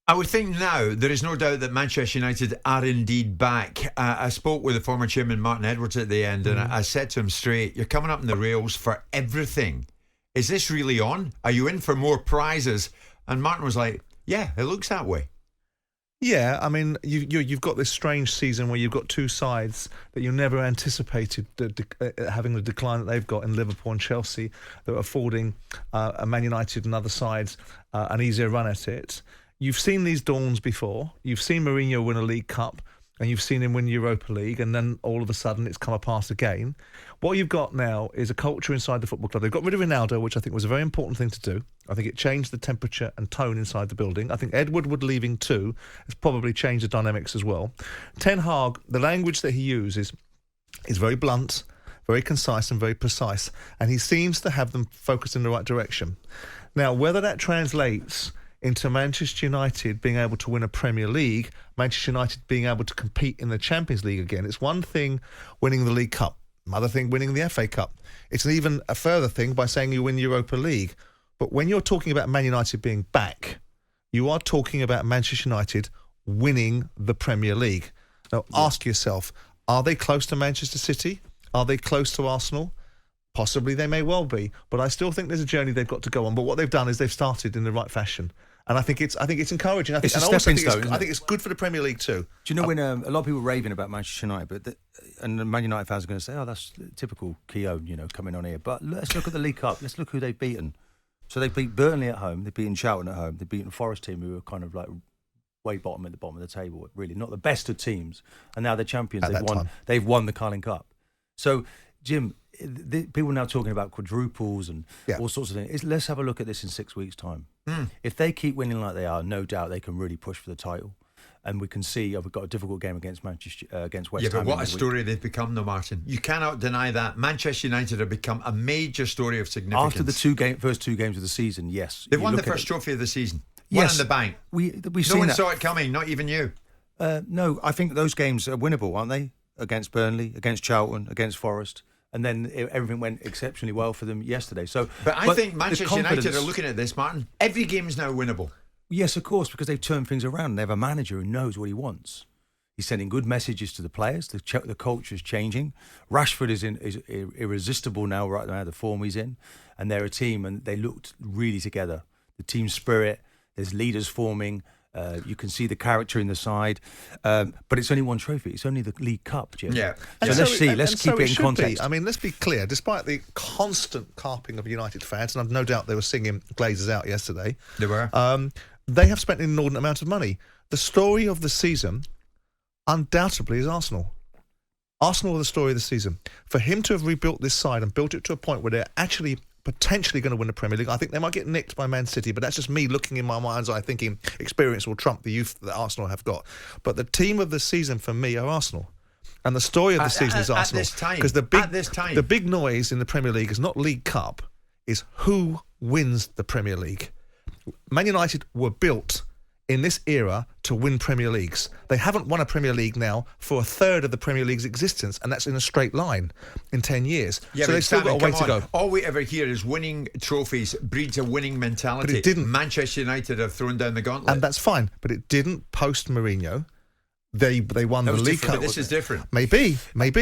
I would think now there is no doubt that Manchester United are indeed back. I spoke with the former chairman Martin Edwards at the end, and I said to him straight, you're coming up in the rails for everything. Is this really on? Are you in for more prizes? And Martin was like, yeah, it looks that way. Yeah, I mean, you've got this strange season where you've got two sides that you never anticipated having the decline that they've got in Liverpool and Chelsea, that are affording Man United and other sides an easier run at it. You've seen these dawns before. You've seen Mourinho win a League Cup, and you've seen him win Europa League, and then all of a sudden it's come apart again. What you've got now is a culture inside the football club. They've got rid of Ronaldo, which I think was a very important thing to do. I think it changed the temperature and tone inside the building. I think Ed Woodward leaving too has probably changed the dynamics as well. Ten Hag, the language that he uses is very blunt, very concise and very precise, and he seems to have them focused in the right direction. Now, whether that translates into Manchester United being able to win a Premier League, Manchester United being able to compete in the Champions League again. It's one thing winning the League Cup, another thing winning the FA Cup. It's even a further thing by saying you win Europa League. But when you're talking about Man United being back, you are talking about Manchester United winning the Premier League. Now, ask yourself, are they close to Manchester City? Are they close to Arsenal? Possibly they may well be, but I still think there's a journey they've got to go on. But what they've done is they've started in the right fashion. And I think it's encouraging. I think it's good for the Premier League too. Do you know when a lot of people are raving about Manchester United, and the Man United fans are going to say, "Oh, that's typical Keown, coming on here." But let's look at the League Cup. Let's look who they've beaten. So they beat Burnley at home. They've beaten Charlton at home. They've beaten Forest team, who were kind of like way bottom at the bottom of the table. Really, not the best of teams. And now they're champions. They've won the Carling Cup. So, Jim, people are now talking about quadruples and all sorts of things. Let's have a look at this in 6 weeks' time. If they keep winning like they are, no doubt they can really push for the title. And we can see we've got a difficult game against Manchester, against West Ham. Yeah, but what a story they've become, though, Martin. You cannot deny that. Manchester United have become a major story of significance. After the first two games of the season, yes. They've won the first trophy of the season. Yes. One in the bank. No one saw it coming, not even you. No, I think those games are winnable, aren't they? Against Burnley, against Charlton, against Forest. And then everything went exceptionally well for them yesterday. But I think Manchester United are looking at this, Martin. Every game is now winnable. Yes, of course, because they've turned things around. They have a manager who knows what he wants. He's sending good messages to the players. The culture is changing. Rashford is irresistible now, right now, the form he's in. And they're a team, and they looked really together. The team spirit, there's leaders forming. You can see the character in the side, but it's only one trophy. It's only the League Cup, Jim. Yeah. So let's keep it in context. I mean, let's be clear. Despite the constant carping of United fans, and I've no doubt they were singing Glazers out yesterday. They were. They have spent an inordinate amount of money. The story of the season, undoubtedly, is Arsenal. Arsenal are the story of the season. For him to have rebuilt this side and built it to a point where they're actually potentially going to win the Premier League. I think they might get nicked by Man City, but that's just me looking in my mind's eye thinking experience will trump the youth that Arsenal have got. But the team of the season for me are Arsenal. And the story of the season is Arsenal. Because the big noise in the Premier League is not League Cup, is who wins the Premier League. Man United were built in this era to win Premier Leagues. They haven't won a Premier League now for a third of the Premier League's existence, and that's in a straight line in 10 years. Yeah, so they've still got a way to go. All we ever hear is winning trophies breeds a winning mentality. But it didn't. Manchester United have thrown down the gauntlet. And that's fine, but it didn't post Mourinho. They won the League Cup. But this is different. Maybe,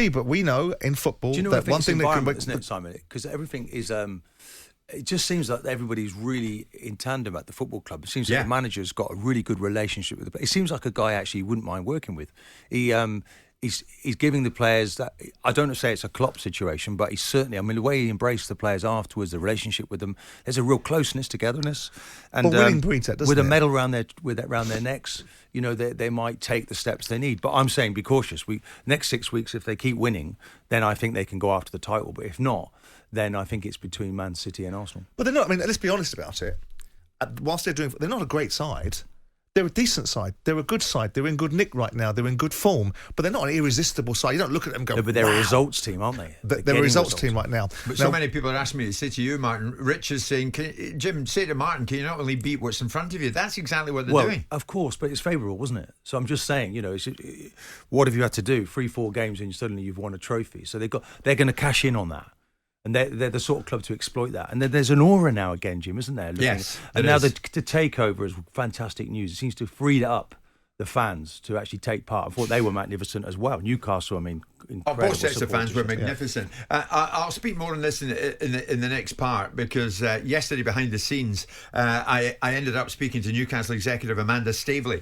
but we know in football that one thing that can... Isn't it, Simon? Because everything is... it just seems like everybody's really in tandem at the football club. It seems like the manager's got a really good relationship with the players. It seems like a guy actually wouldn't mind working with. He's giving the players that... I don't say it's a Klopp situation, but he's certainly... I mean, the way he embraced the players afterwards, the relationship with them, there's a real closeness, togetherness. And winning breeds that, doesn't with it? a medal around their necks, they might take the steps they need. But I'm saying be cautious. Next 6 weeks, if they keep winning, then I think they can go after the title. But if not, then I think it's between Man City and Arsenal. But they're not. I mean, let's be honest about it. Whilst they're not a great side. They're a decent side. They're a good side. They're in good nick right now. They're in good form. But they're not an irresistible side. You don't look at them and go, no, but they're a results team, aren't they? They're a results team right now. But so many people are asking me to say to you, Martin, Rich is saying, Jim, say to Martin, can you not only beat what's in front of you? That's exactly what they're doing. Of course, but it's favourable, wasn't it? So I'm just saying, what have you had to do? 3-4 games and suddenly you've won a trophy. So they're going to cash in on that. And they're the sort of club to exploit that. And there's an aura now again, Jim, isn't there? Yes, And now the takeover is fantastic news. It seems to have freed up the fans to actually take part. I thought they were magnificent as well. Newcastle, I mean, incredible. Both sets of fans were supporters. magnificent. I'll speak more on this in the next part, because yesterday behind the scenes, I ended up speaking to Newcastle executive Amanda Staveley.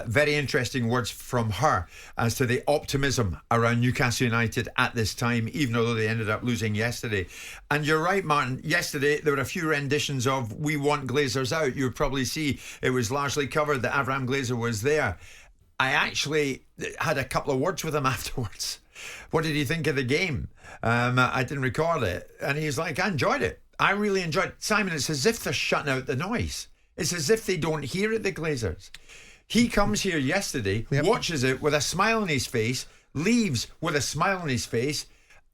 Very interesting words from her as to the optimism around Newcastle United at this time, even though they ended up losing yesterday. And you're right, Martin. Yesterday there were a few renditions of "We Want Glazers Out." You'll probably see it was largely covered that Avram Glazer was there. I actually had a couple of words with him afterwards. What did he think of the game? I didn't record it. And he's like, I enjoyed it. I really enjoyed it. Simon, it's as if they're shutting out the noise. It's as if they don't hear it, the Glazers. He comes here yesterday, watches it with a smile on his face, leaves with a smile on his face,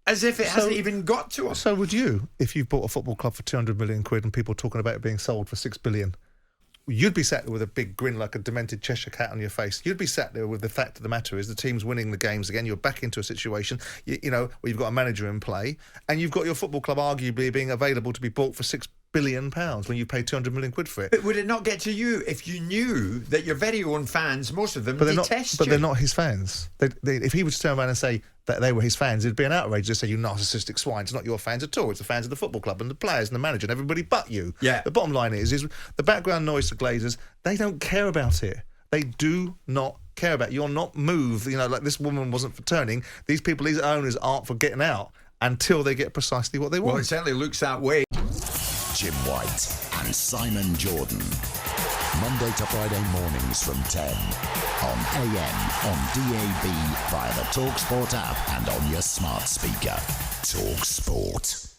as if it hasn't even got to him. So would you, if you bought a football club for 200 million quid and people talking about it being sold for 6 billion? You'd be sat there with a big grin like a demented Cheshire cat on your face. You'd be sat there with the fact of the matter is the team's winning the games again. You're back into a situation, you know, where you've got a manager in play and you've got your football club arguably being available to be bought for £6 billion when you pay 200 million quid for it. But would it not get to you if you knew that your very own fans, most of them, detest you? But they're not his fans. If he would turn around and say that they were his fans, it'd be an outrage. They'd say, you narcissistic swine. It's not your fans at all. It's the fans of the football club and the players and the manager and everybody but you. Yeah. The bottom line is the background noise to Glazers, they don't care about it. They do not care about it. You're not moved. You know, like this woman wasn't for turning. These people, these owners aren't for getting out until they get precisely what they want. Well, it certainly looks that way. Jim White and Simon Jordan. Monday to Friday mornings from 10 on AM, on DAB, via the talkSPORT app and on your smart speaker. talkSPORT.